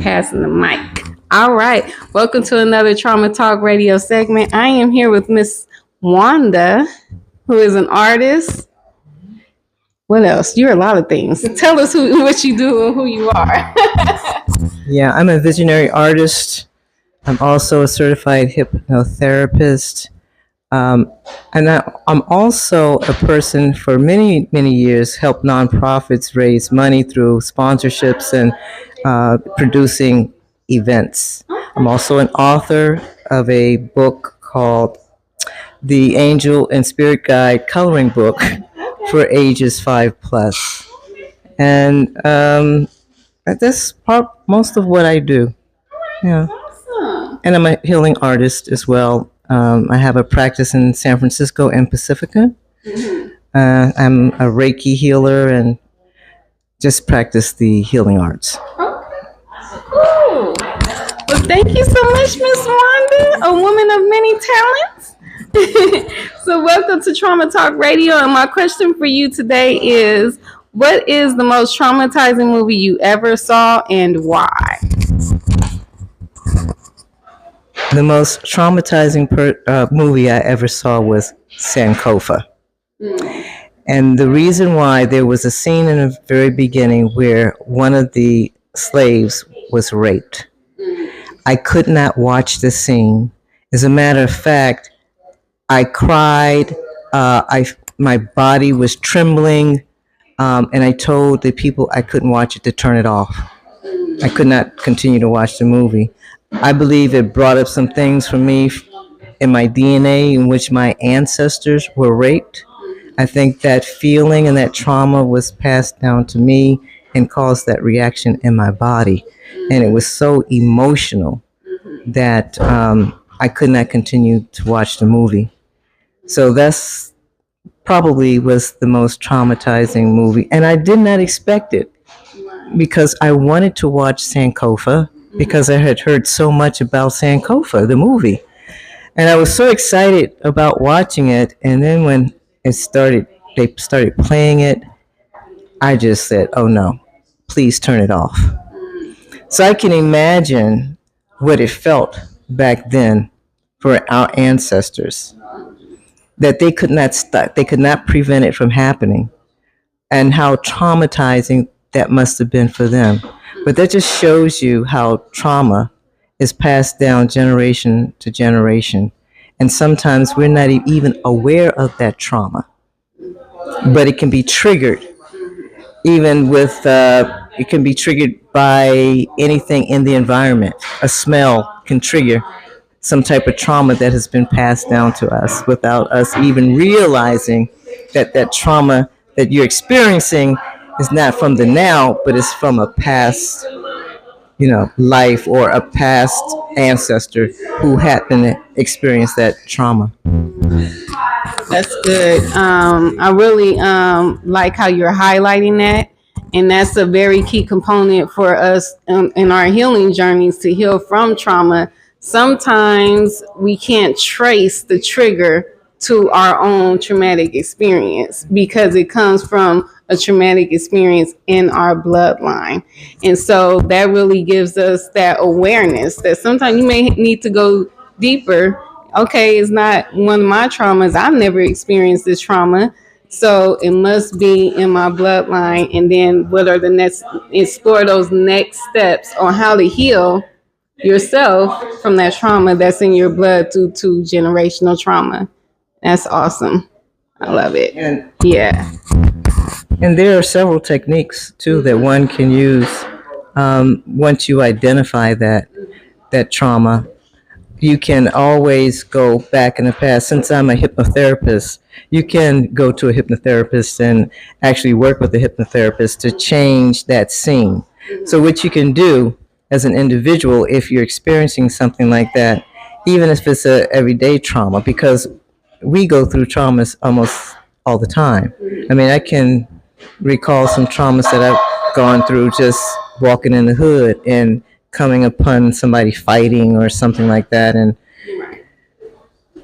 passing the mic. All right. Welcome to another Trauma Talk radio segment. I am here with Miss Wanda, who is an artist. What else? You're a lot of things. Tell us what you do and who you are. Yeah, I'm a visionary artist. I'm also a certified hypnotherapist. And I'm also a person for many, many years helped nonprofits raise money through sponsorships and producing events. I'm also an author of a book called The Angel and Spirit Guide Coloring Book for ages 5+. And that's most of what I do. Yeah. Awesome. And I'm a healing artist as well. I have a practice in San Francisco and Pacifica. I'm a Reiki healer and just practice the healing arts. Cool. Well, thank you so much, Miss Wanda, a woman of many talents. So welcome to Trauma Talk Radio. And my question for you today is, what is the most traumatizing movie you ever saw and why? The most traumatizing movie I ever saw was Sankofa. And the reason why, there was a scene in the very beginning where one of the slaves was raped. I could not watch the scene. As a matter of fact, I cried. My body was trembling. And I told the people I couldn't watch it to turn it off. I could not continue to watch the movie. I believe it brought up some things for me in my DNA in which my ancestors were raped. I think that feeling and that trauma was passed down to me and caused that reaction in my body. And it was so emotional that I could not continue to watch the movie. So that's probably was the most traumatizing movie. And I did not expect it because I wanted to watch Sankofa because I had heard so much about Sankofa, the movie. And I was so excited about watching it. And then when they started playing it, I just said, oh no, please turn it off. So I can imagine what it felt back then for our ancestors, that they could not stop, they could not prevent it from happening, and how traumatizing that must have been for them. But that just shows you how trauma is passed down generation to generation. And sometimes we're not even aware of that trauma. But it can be triggered, even with, it can be triggered by anything in the environment. A smell can trigger some type of trauma that has been passed down to us without us even realizing that that trauma that you're experiencing is not from the now, but it's from a past, life or a past ancestor who happened to experience that trauma. That's good. I really like how you're highlighting that. And that's a very key component for us in our healing journeys to heal from trauma. Sometimes we can't trace the trigger to our own traumatic experience because it comes from a traumatic experience in our bloodline. And so that really gives us that awareness that sometimes you may need to go deeper. Okay, it's not one of my traumas. I've never experienced this trauma. So it must be in my bloodline. And then what are the next, explore those next steps on how to heal yourself from that trauma that's in your blood due to generational trauma. That's awesome. I love it. And there are several techniques too that one can use once you identify that trauma. You can always go back in the past. Since I'm a hypnotherapist, you can go to a hypnotherapist and actually work with a hypnotherapist to change that scene. So what you can do as an individual, if you're experiencing something like that, even if it's a everyday trauma, because we go through traumas almost all the time. I mean, I can recall some traumas that I've gone through just walking in the hood and coming upon somebody fighting or something like that.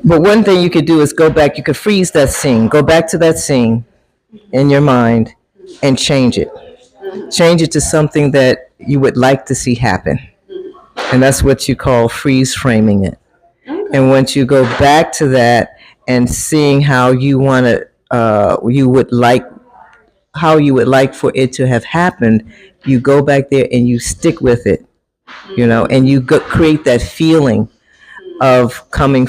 But one thing you could do is go back, you could freeze that scene, go back to that scene in your mind and change it. Change it to something that you would like to see happen. And that's what you call freeze framing it. And once you go back to that and seeing how you want to, how you would like for it to have happened, you go back there and you stick with it, and you create that feeling of coming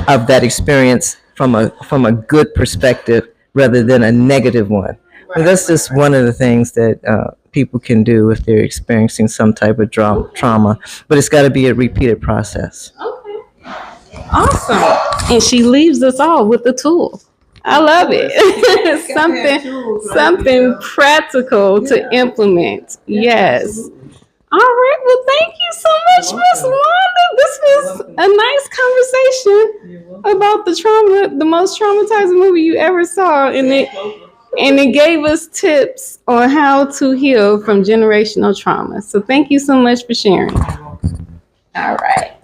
of that experience from a good perspective rather than a negative one. But that's just one of the things that people can do if they're experiencing some type of trauma. But it's got to be a repeated process. Okay. Awesome. And she leaves us all with the tool. I love it. something practical to implement. Yes. All right. Well, thank you so much, Miss Wanda. This was a nice conversation about the trauma, the most traumatizing movie you ever saw, and it gave us tips on how to heal from generational trauma. So thank you so much for sharing. All right.